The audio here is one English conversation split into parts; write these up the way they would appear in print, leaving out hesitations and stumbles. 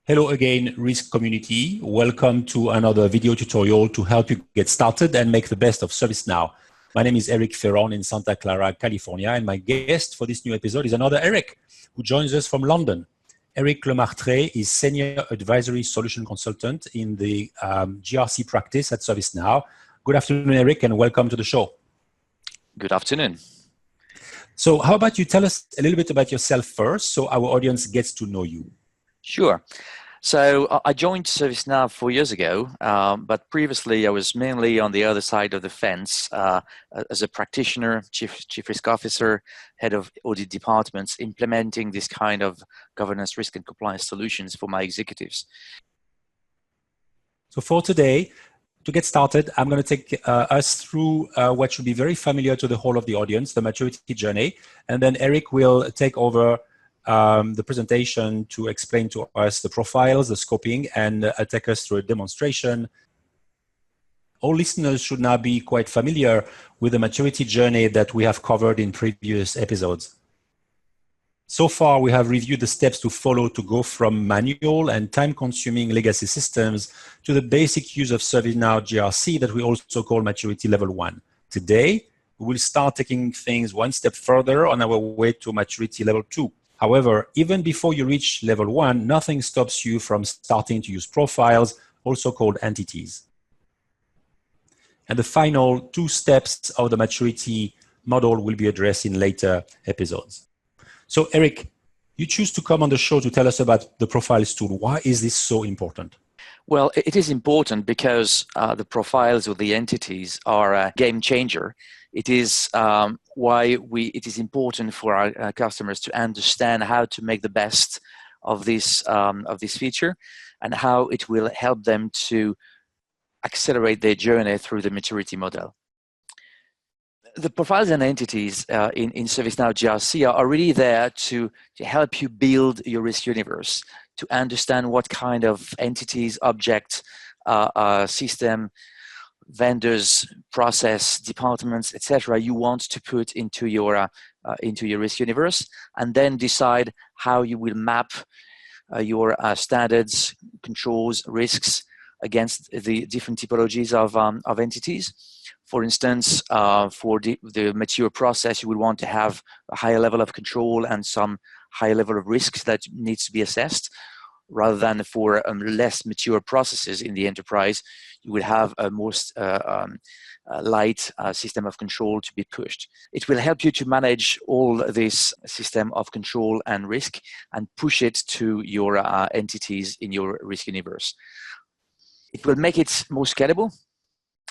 Hello again, risk community. Welcome to another video tutorial to help you get started and make the best of ServiceNow. My name is Eric Ferron in Santa Clara, California, and my guest for this new episode is another Eric, who joins us from London. Eric Lemartre is Senior Advisory Solution Consultant in the GRC practice at ServiceNow. Good afternoon, Eric, and welcome to the show. Good afternoon. So how about you tell us a little bit about yourself first so our audience gets to know you? Sure. So I joined ServiceNow 4 years ago, but previously I was mainly on the other side of the fence as a practitioner, chief risk officer, head of audit departments, implementing this kind of governance, risk, and compliance solutions for my executives. So for today, to get started, I'm going to take us through what should be very familiar to the whole of the audience, the maturity journey, and then Eric will take over the presentation to explain to us the profiles, the scoping, and take us through a demonstration. All listeners should now be quite familiar with the maturity journey that we have covered in previous episodes. So far, we have reviewed the steps to follow to go from manual and time-consuming legacy systems to the basic use of ServiceNow GRC that we also call maturity level 1. Today, we will start taking things one step further on our way to maturity level 2. However, even before you reach level 1, nothing stops you from starting to use profiles, also called entities. And the final 2 steps of the maturity model will be addressed in later episodes. So Eric, you choose to come on the show to tell us about the profiles tool. Why is this so important? Well, it is important because the profiles or the entities are a game changer. It is why it is important for our customers to understand how to make the best of this feature and how it will help them to accelerate their journey through the maturity model. The profiles and entities in ServiceNow GRC are really there to help you build your risk universe, to understand what kind of entities, objects, system, vendors, process, departments, etc. you want to put into your risk universe, and then decide how you will map your standards, controls, risks against the different typologies of entities. For instance, for the mature process, you will want to have a higher level of control and some higher level of risks that needs to be assessed, rather than for less mature processes in the enterprise, you will have a more light system of control to be pushed. It will help you to manage all this system of control and risk and push it to your entities in your risk universe. It will make it more scalable,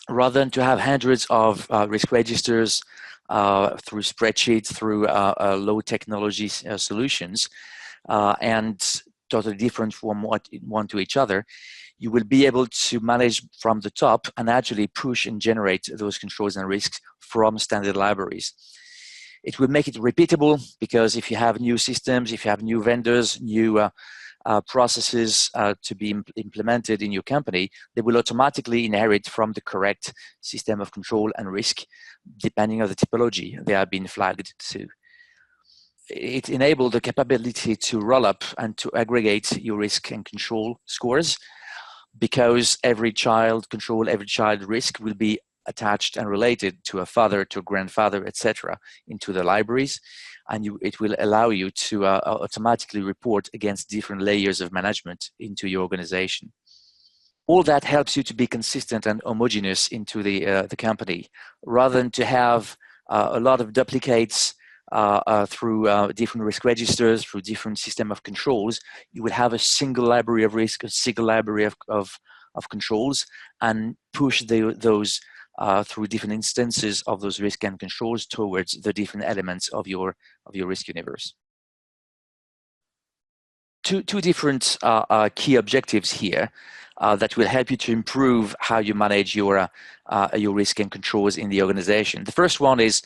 rather than to have hundreds of risk registers through spreadsheets, through low technology solutions, and totally different from one to each other. You will be able to manage from the top and actually push and generate those controls and risks from standard libraries. It will make it repeatable, because if you have new systems, if you have new vendors, new processes to be implemented in your company, they will automatically inherit from the correct system of control and risk, depending on the typology they are being flagged to. It enables the capability to roll up and to aggregate your risk and control scores, because every child control, every child risk will be attached and related to a father, to a grandfather, etc., into the libraries, and it will allow you to automatically report against different layers of management into your organization. All that helps you to be consistent and homogeneous into the company, rather than to have a lot of duplicates through different risk registers, through different system of controls. You will have a single library of risk, a single library of controls, and push those through different instances of those risk and controls towards the different elements of your risk universe. Two different key objectives here that will help you to improve how you manage your risk and controls in the organization. The first one is,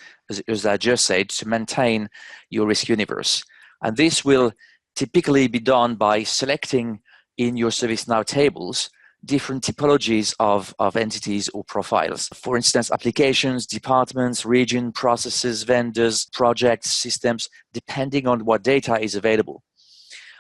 as I just said, to maintain your risk universe. And this will typically be done by selecting in your ServiceNow tables different typologies of entities or profiles. For instance, applications, departments, region, processes, vendors, projects, systems, depending on what data is available.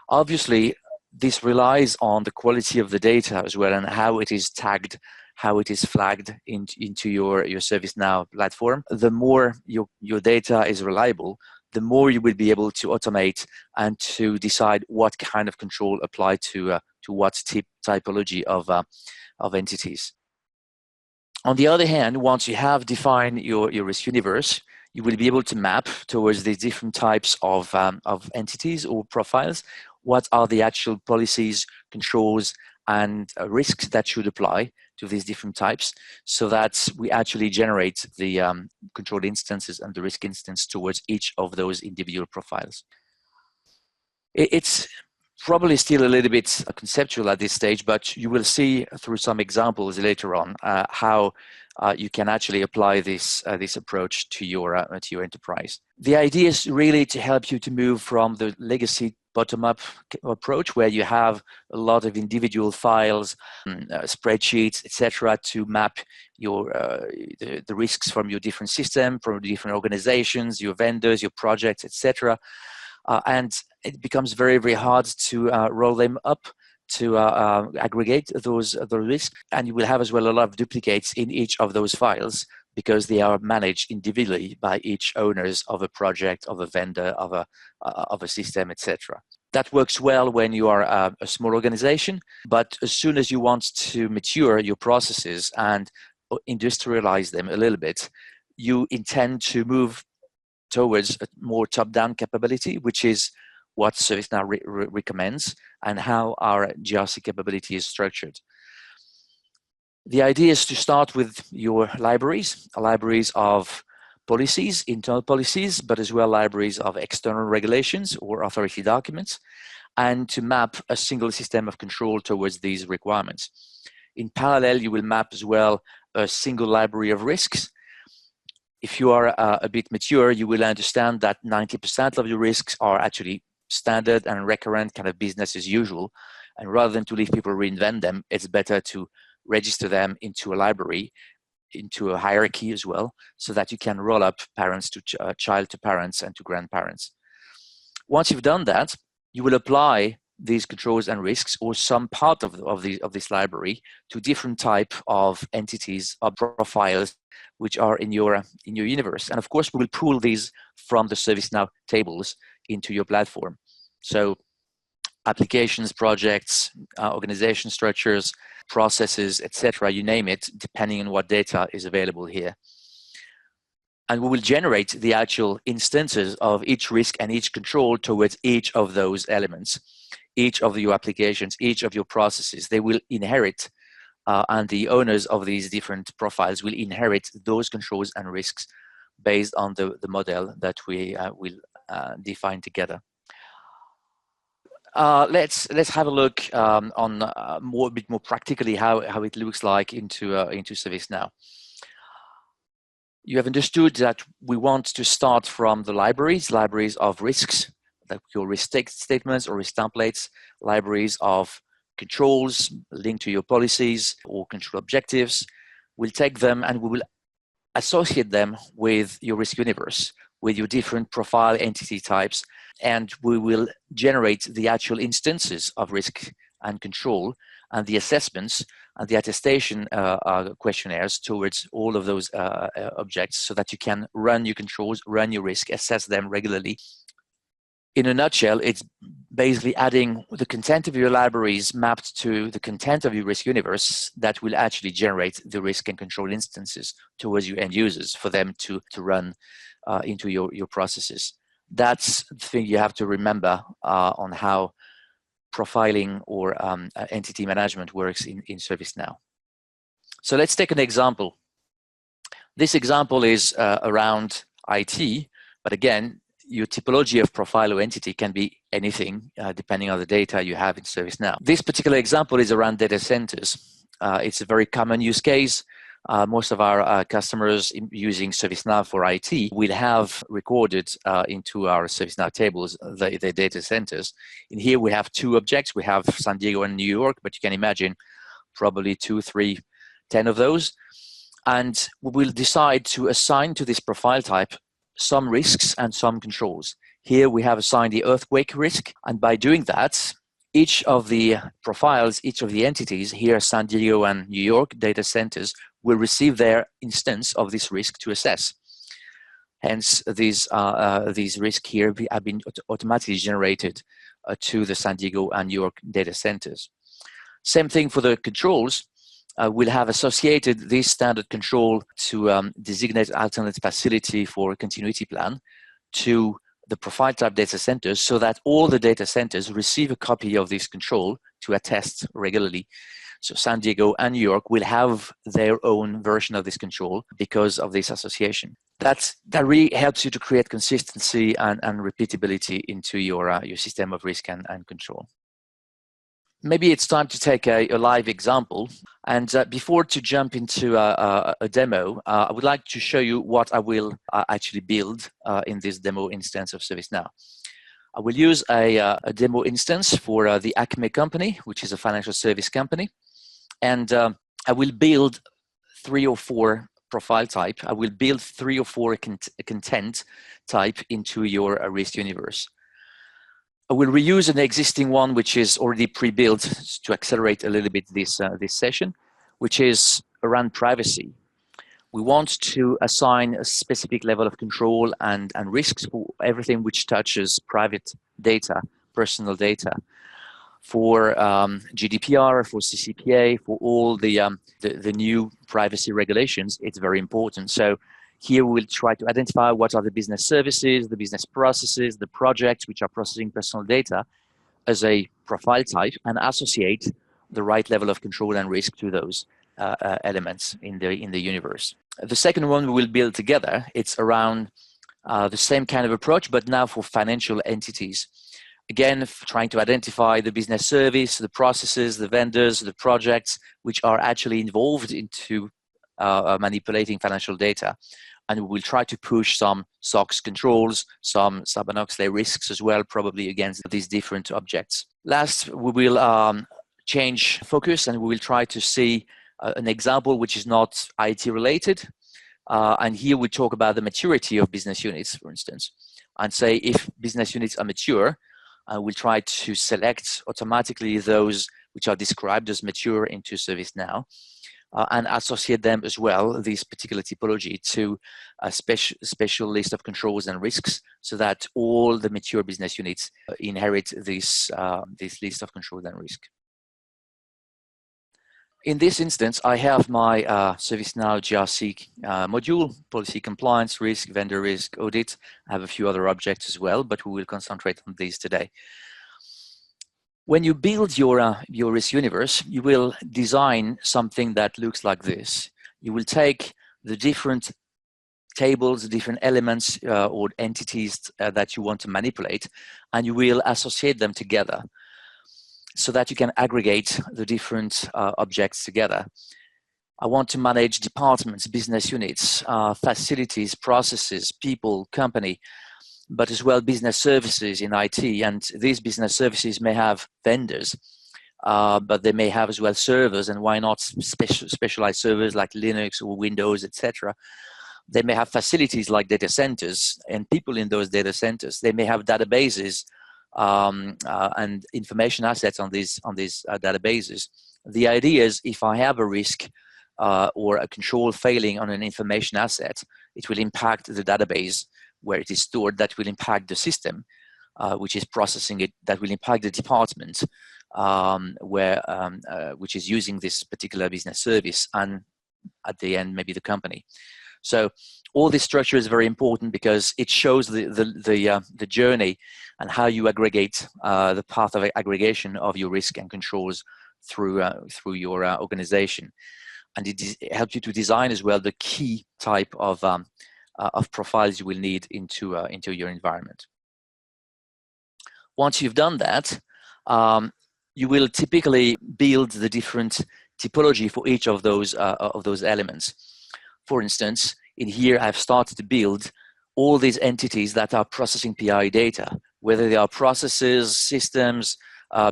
Obviously, This relies on the quality of the data as well, and how it is tagged, how it is flagged into your ServiceNow platform. The more your data is reliable, the more you will be able to automate and to decide what kind of control apply to what typology of entities. On the other hand, once you have defined your risk universe, you will be able to map towards the different types of entities or profiles. What are the actual policies, controls, and risks that should apply to these different types, so that we actually generate the controlled instances and the risk instance towards each of those individual profiles. It's probably still a little bit conceptual at this stage, but you will see through some examples later on how you can actually apply this approach to your enterprise. The idea is really to help you to move from the legacy bottom-up approach, where you have a lot of individual files, spreadsheets, etc., to map your the risks from your different system, from different organizations, your vendors, your projects, etc. And it becomes very, very hard to roll them up, to aggregate those risks. And you will have as well a lot of duplicates in each of those files, because they are managed individually by each owners of a project, of a vendor, of a system, etc. That works well when you are a small organization, but as soon as you want to mature your processes and industrialize them a little bit, you intend to move towards a more top-down capability, which is what ServiceNow recommends and how our GRC capability is structured. The idea is to start with your libraries of policies, internal policies, but as well libraries of external regulations or authority documents, and to map a single system of control towards these requirements. In parallel, you will map as well a single library of risks. If you are a bit mature, you will understand that 90% of your risks are actually standard and recurrent, kind of business as usual. And rather than to leave people reinvent them, it's better to register them into a library, into a hierarchy as well, so that you can roll up parents to child to parents and to grandparents. Once you've done that, you will apply these controls and risks, or some part of this library, to different type of entities or profiles which are in your universe. And of course, we will pull these from the ServiceNow tables into your platform. So applications, projects, organization structures, processes, etc., you name it, depending on what data is available here. And we will generate the actual instances of each risk and each control towards each of those elements, each of your applications, each of your processes. They will inherit, and the owners of these different profiles will inherit those controls and risks based on the model that we will define together. Let's have a look on a bit more practically how it looks like into ServiceNow. You have understood that we want to start from the libraries of risks, like your risk statements or risk templates, libraries of controls linked to your policies or control objectives. We'll take them and we will associate them with your risk universe, with your different profile entity types, and we will generate the actual instances of risk and control and the assessments and the attestation questionnaires towards all of those objects, so that you can run your controls, run your risk, assess them regularly. In a nutshell, it's basically adding the content of your libraries mapped to the content of your risk universe that will actually generate the risk and control instances towards your end users for them to run into your processes. That's the thing you have to remember on how profiling or entity management works in ServiceNow. So let's take an example. This example is around IT, but again, your typology of profile or entity can be anything depending on the data you have in ServiceNow. This particular example is around data centers. It's a very common use case. Most of our customers using ServiceNow for IT will have recorded into our ServiceNow tables the data centers. In here, we have two objects. We have San Diego and New York, but you can imagine probably 2, 3, 10 of those. And we will decide to assign to this profile type some risks and some controls. Here we have assigned the earthquake risk, and by doing that, Each of the profiles, each of the entities here, San Diego and New York data centers, will receive their instance of this risk to assess. Hence, these risks here have been automatically generated to the San Diego and New York data centers. Same thing for the controls. We'll have associated this standard control to designate alternate facility for a continuity plan to the profile type data centers, so that all the data centers receive a copy of this control to attest regularly. So San Diego and New York will have their own version of this control because of this association. That really helps you to create consistency and repeatability into your system of risk and control. Maybe it's time to take a live example. And before to jump into a demo, I would like to show you what I will actually build in this demo instance of ServiceNow. I will use a demo instance for the Acme company, which is a financial service company. And I will build 3 or 4 profile type. I will build 3 or 4 content type into your risk universe. I will reuse an existing one which is already pre-built to accelerate a little bit this session, which is around privacy. We want to assign a specific level of control and risks for everything which touches private data, personal data. For GDPR, for CCPA, for all the new privacy regulations, it's very important. So here we'll try to identify what are the business services, the business processes, the projects which are processing personal data as a profile type, and associate the right level of control and risk to those elements in the universe. The second one we will build together, it's around the same kind of approach, but now for financial entities. Again, trying to identify the business service, the processes, the vendors, the projects which are actually involved into manipulating financial data. And we will try to push some SOX controls, some Sarbanes-Oxley risks as well, probably against these different objects. Last, we will change focus and we will try to see an example which is not IT related. And here we talk about the maturity of business units, for instance, and say if business units are mature, we'll try to select automatically those which are described as mature into ServiceNow. And associate them as well, this particular typology, to a special list of controls and risks, so that all the mature business units inherit this list of controls and risk. In this instance, I have my ServiceNow GRC module, policy compliance, risk, vendor risk, audit. I have a few other objects as well, but we will concentrate on these today. When you build your risk universe, you will design something that looks like this. You will take the different tables, the different elements or entities that you want to manipulate, and you will associate them together so that you can aggregate the different objects together. I want to manage departments, business units, facilities, processes, people, company, but as well business services in IT. And these business services may have vendors, but they may have as well servers, and why not specialized servers like Linux or Windows, etc. They may have facilities like data centers and people in those data centers. They may have databases and information assets on these databases. The idea is if I have a risk or a control failing on an information asset, it will impact the database where it is stored, that will impact the system which is processing it, that will impact the department which is using this particular business service, and at the end maybe the company. So all this structure is very important because it shows the journey and how you aggregate the path of aggregation of your risk and controls through your organization, and it helps you to design as well the key type of profiles you will need into your environment. Once you've done that, you will typically build the different typology for each of those elements. For instance, in here I've started to build all these entities that are processing PI data, whether they are processes, systems,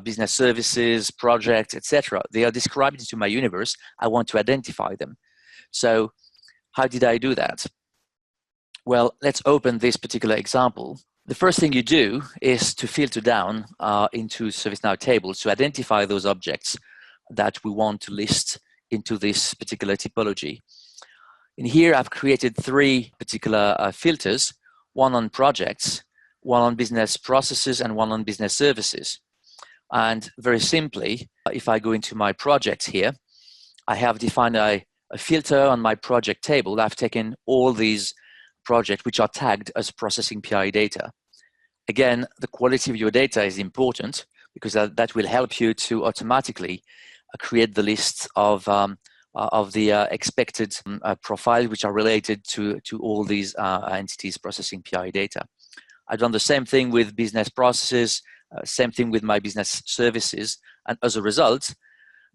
business services, projects, etc. They are described into my universe. I want to identify them. So how did I do that? Well, let's open this particular example The first thing you do is to filter down into ServiceNow tables to identify those objects that we want to list into this particular typology. In here, I've created three particular filters, one on projects, one on business processes, and one on business services. And very simply, if I go into my projects here, I have defined a filter on my project table. I've taken all these projects which are tagged as processing PI data. Again, the quality of your data is important because that will help you to automatically create the list of the expected profiles which are related to all these entities processing PI data. I've done the same thing with business processes, same thing with my business services, and as a result,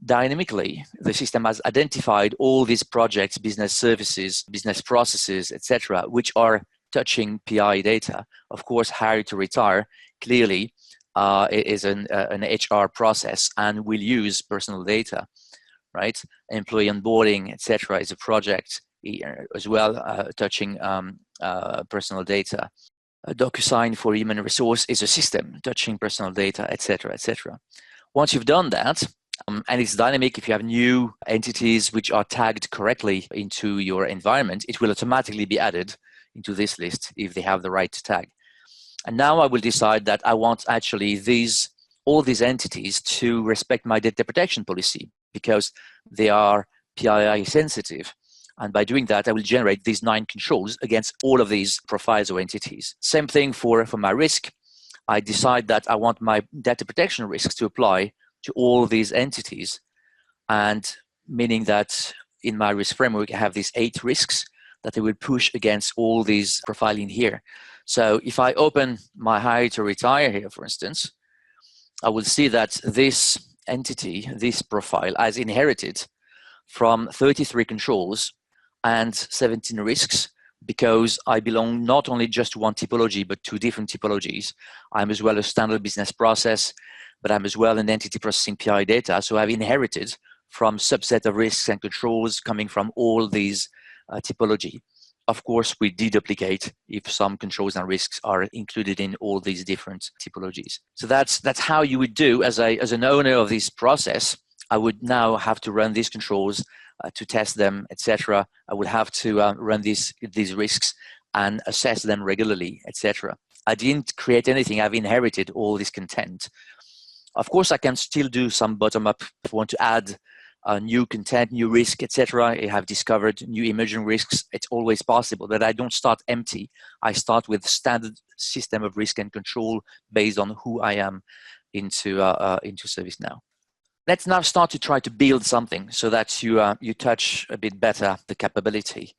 dynamically, the system has identified all these projects, business services, business processes, etc., which are touching PI data. Of course, hire to retire clearly is an HR process and will use personal data, right? Employee onboarding, etc., is a project as well, touching personal data. A DocuSign for human resource is a system touching personal data, etc., etc. Once you've done that, and it's dynamic, if you have new entities which are tagged correctly into your environment, it will automatically be added into this list if they have the right tag. And now I will decide that I want actually all these entities to respect my data protection policy because they are PII sensitive. And by doing that, I will generate these 9 controls against all of these profiles or entities. Same thing for my risk. I decide that I want my data protection risks to apply to all these entities, and meaning that in my risk framework, I have these 8 risks that I will push against all these profiling here. So if I open my hire to retire here, for instance, I will see that this entity, this profile, has inherited from 33 controls and 17 risks because I belong not only just to one typology, but 2 different typologies. I'm as well a standard business process, but I'm as well an entity processing PI data. So I've inherited from subset of risks and controls coming from all these typology. Of course, we deduplicate if some controls and risks are included in all these different typologies. So that's how you would do as an owner of this process. I would now have to run these controls to test them, etc. I would have to run these risks and assess them regularly, etc. I didn't create anything. I've inherited all this content. Of course, I can still do some bottom-up if I want to add new content, new risk, etc. I have discovered new emerging risks. It's always possible, but I don't start empty. I start with standard system of risk and control based on who I am into ServiceNow. Let's now start to try to build something so that you touch a bit better the capability.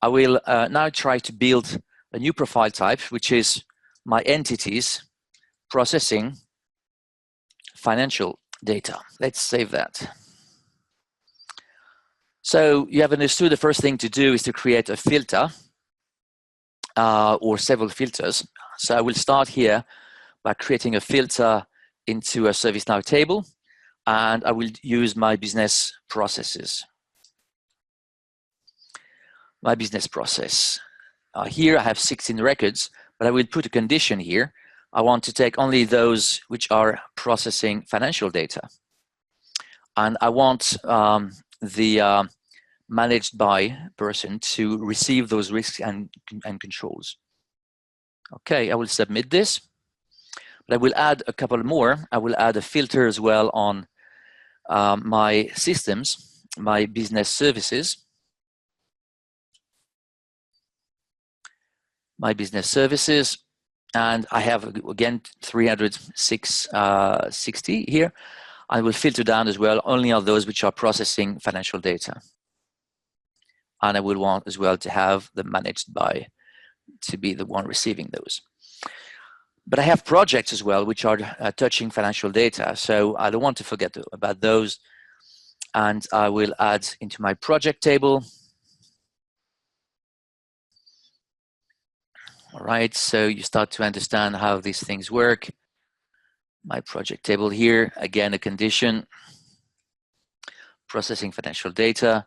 I will now try to build a new profile type, which is my entities processing financial data. Let's save that. So you have understood the first thing to do is to create a filter or several filters. So I will start here by creating a filter into a ServiceNow table, and I will use my business processes. My business process. Here I have 16 records, but I will put a condition here. I want to take only those which are processing financial data. And I want the managed by person to receive those risks and controls. Okay, I will submit this. But I will add a couple more. I will add a filter as well on my systems, my business services. My business services. And I have, again, 360 here. I will filter down as well only on those which are processing financial data. And I will want as well to have the managed by to be the one receiving those. But I have projects as well which are touching financial data. So I don't want to forget about those. And I will add into my project table. All right, so you start to understand how these things work. My project table here, again, a condition, processing financial data.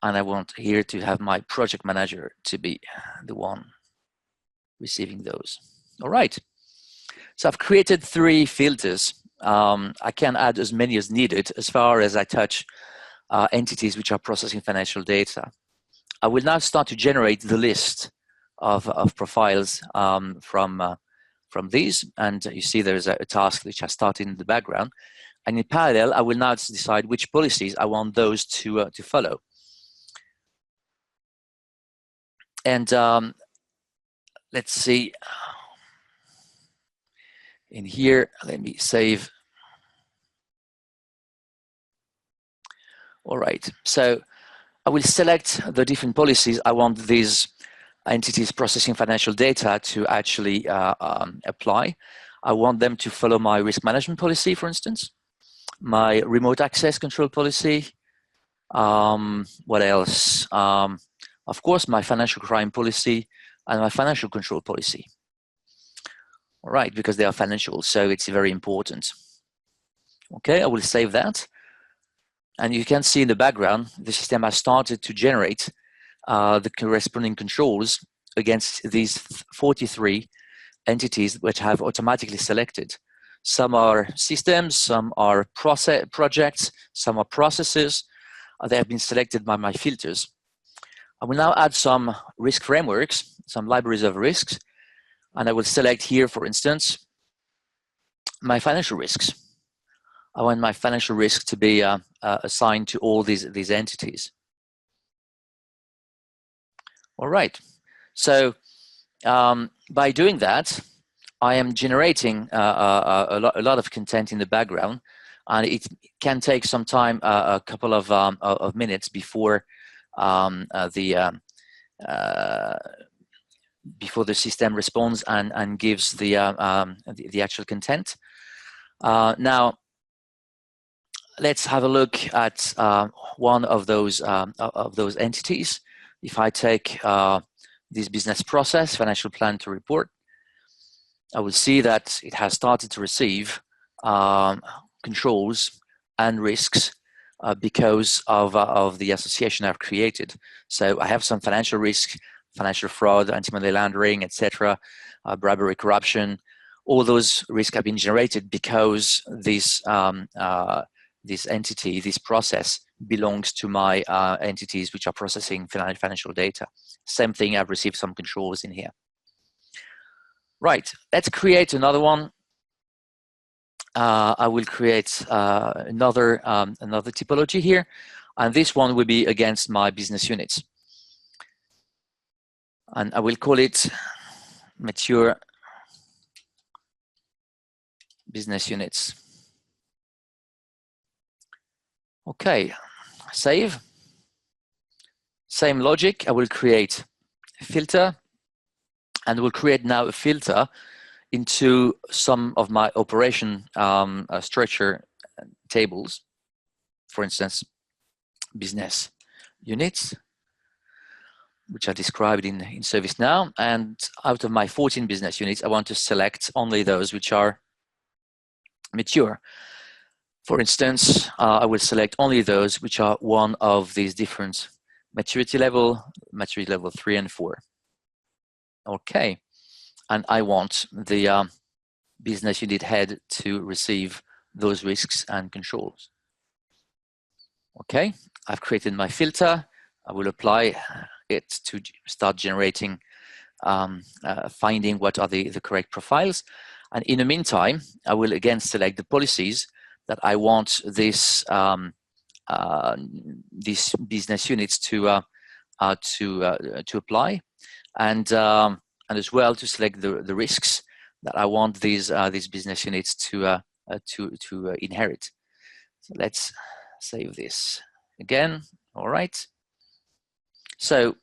And I want here to have my project manager to be the one receiving those. All right. So I've created 3 filters. I can add as many as needed as far as I touch entities which are processing financial data. I will now start to generate the list of profiles from these, and you see there is a task which has started in the background. And in parallel, I will now decide which policies I want those to follow. And let's see. In here, let me save. All right. So I will select the different policies I want these entities processing financial data to actually apply. I want them to follow my risk management policy, for instance, my remote access control policy. What else? Of course, my financial crime policy and my financial control policy. All right, because they are financial, so it's very important. Okay, I will save that. And you can see in the background, the system has started to generate the corresponding controls against these 43 entities which have automatically selected. Some are systems, some are projects, some are processes. They have been selected by my filters. I will now add some risk frameworks, some libraries of risks, and I will select here, for instance, my financial risks. I want my financial risk to be assigned to all these entities. All right. So by doing that, I am generating a lot of content in the background, and it can take some time, a couple of minutes before before the system responds and gives the actual content. Now, let's have a look at one of those entities. If I take this business process, financial plan to report, I will see that it has started to receive controls and risks because of the association I've created. So I have some financial risk, financial fraud, anti-money laundering, etc., bribery, corruption. All those risks have been generated because this entity, this process, belongs to my entities which are processing financial data. Same thing, I've received some controls in here. Right, let's create another one. I will create another typology here, and this one will be against my business units. And I will call it mature business units. Okay, save. Same logic, I will create a filter, and we'll create now a filter into some of my operation structure tables. For instance, business units, which are described in ServiceNow. And out of my 14 business units, I want to select only those which are mature. For instance, I will select only those which are one of these different maturity level 3 and 4. Okay, and I want the business unit head to receive those risks and controls. Okay, I've created my filter. I will apply it to start generating, finding what are the correct profiles. And in the meantime, I will again select the policies that I want these business units to apply, and as well to select the risks that I want these business units to inherit. So let's save this again. All right. So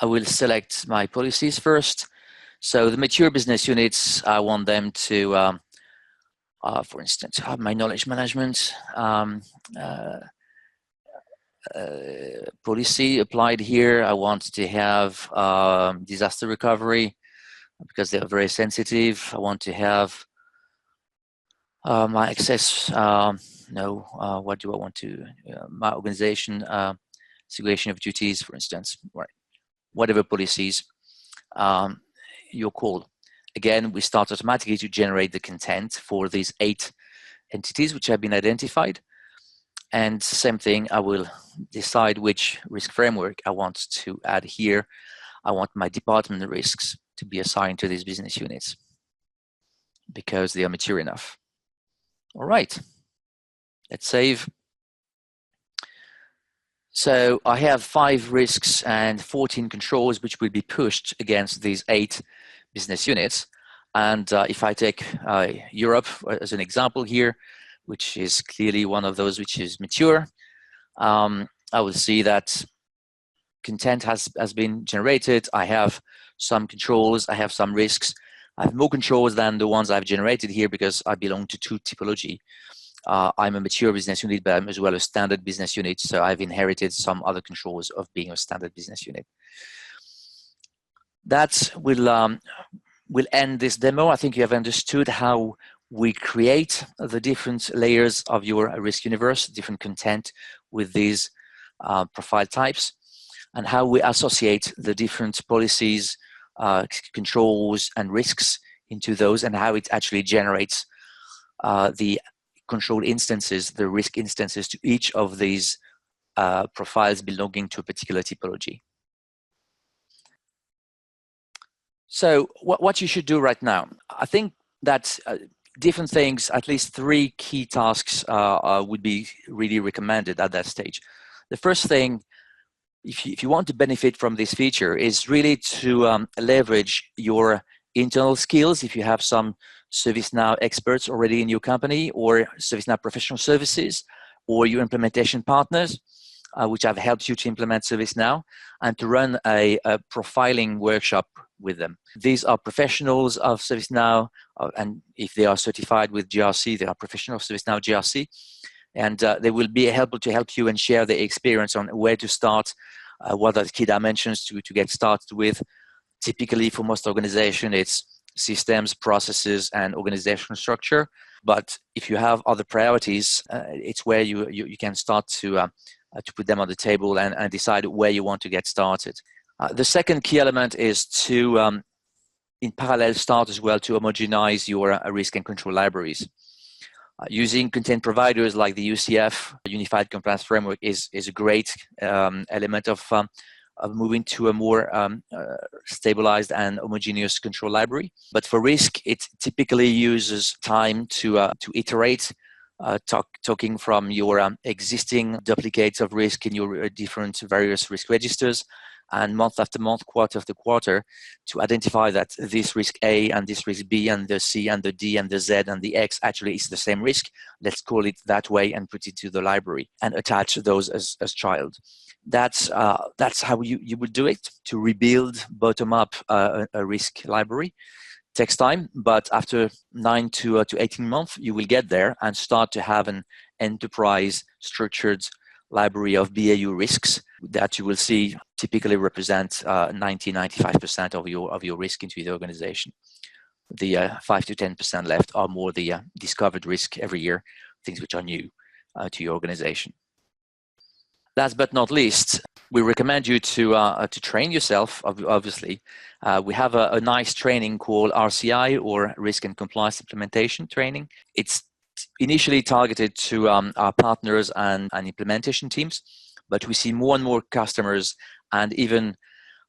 I will select my policies first. So the mature business units, I want them to, for instance, have my knowledge management policy applied here. I want to have disaster recovery because they are very sensitive. I want to have my access. What do I want to? My organization segregation of duties, for instance. Right. Whatever policies, your call. Again, we start automatically to generate the content for these 8 entities which have been identified. And same thing, I will decide which risk framework I want to add here. I want my department risks to be assigned to these business units because they are mature enough. All right, let's save. So I have 5 risks and 14 controls which will be pushed against these 8 business units. And if I take Europe as an example here, which is clearly one of those which is mature, I will see that content has been generated. I have some controls, I have some risks. I have more controls than the ones I've generated here because I belong to 2 typology. I'm a mature business unit, but I'm as well a standard business unit. So I've inherited some other controls of being a standard business unit. That will end this demo. I think you have understood how we create the different layers of your risk universe, different content with these profile types, and how we associate the different policies, controls, and risks into those, and how it actually generates the control instances, the risk instances to each of these profiles belonging to a particular typology. So what you should do right now, I think that different things, at least 3 key tasks would be really recommended at that stage. The first thing, if you want to benefit from this feature, is really to leverage your internal skills. If you have some ServiceNow experts already in your company, or ServiceNow professional services, or your implementation partners, which have helped you to implement ServiceNow, and to run a profiling workshop with them. These are professionals of ServiceNow, and if they are certified with GRC, they are professionals of ServiceNow GRC, and they will be able to help you and share their experience on where to start, what are the key dimensions to get started with. Typically, for most organizations, it's systems, processes, and organizational structure. But if you have other priorities, it's where you can start to put them on the table and decide where you want to get started. The second key element is to, in parallel, start as well to homogenize your risk and control libraries. Using content providers like the UCF, Unified Compliance Framework, is a great element of moving to a more stabilized and homogeneous control library. But for risk, it typically uses time to iterate, talking from your existing duplicates of risk in your different various risk registers, and month after month, quarter after quarter, to identify that this risk A and this risk B and the C and the D and the Z and the X actually is the same risk. Let's call it that way and put it to the library and attach those as child. That's how you would do it, to rebuild bottom up a risk library. Takes time, but after 9 to 18 months, you will get there and start to have an enterprise structured library of BAU risks that you will see typically represent 90-95% of your risk into the organization. The 5 to 10% left are more the discovered risk every year, things which are new to your organization. Last but not least, we recommend you to train yourself. Obviously, we have a nice training called RCI, or Risk and Compliance Implementation Training. It's initially targeted to our partners and implementation teams, but we see more and more customers and even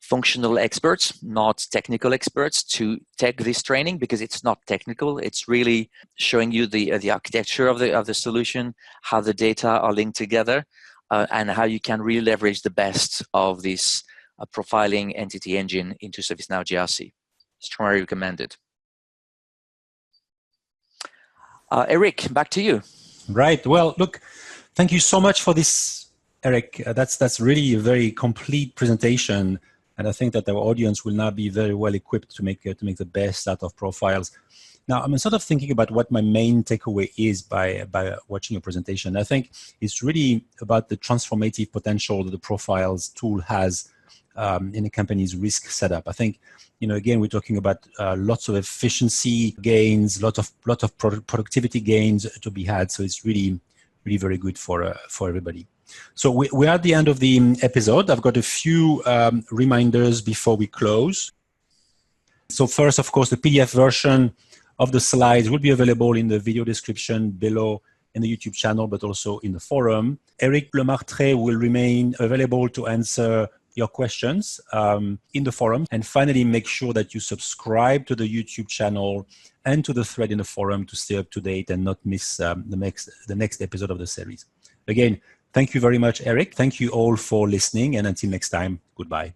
functional experts, not technical experts, to take this training, because it's not technical. It's really showing you the architecture of the solution, how the data are linked together, and how you can really leverage the best of this profiling entity engine into ServiceNow GRC. Strongly recommended. Eric, back to you. Right. Well, look, thank you so much for this, Eric. That's really a very complete presentation, and I think that our audience will now be very well equipped to make the best out of profiles. Now, I'm sort of thinking about what my main takeaway is by watching your presentation. I think it's really about the transformative potential that the profiles tool has in a company's risk setup. I think, again, we're talking about lots of efficiency gains, lot of productivity gains to be had. So it's really very good for everybody. So we're at the end of the episode. I've got a few reminders before we close. So first, of course, the PDF version of the slides will be available in the video description below in the YouTube channel, but also in the forum. Eric Lemartre will remain available to answer your questions in the forum. And finally, make sure that you subscribe to the YouTube channel and to the thread in the forum to stay up to date and not miss the next episode of the series. Again, thank you very much, Eric. Thank you all for listening, and until next time, goodbye.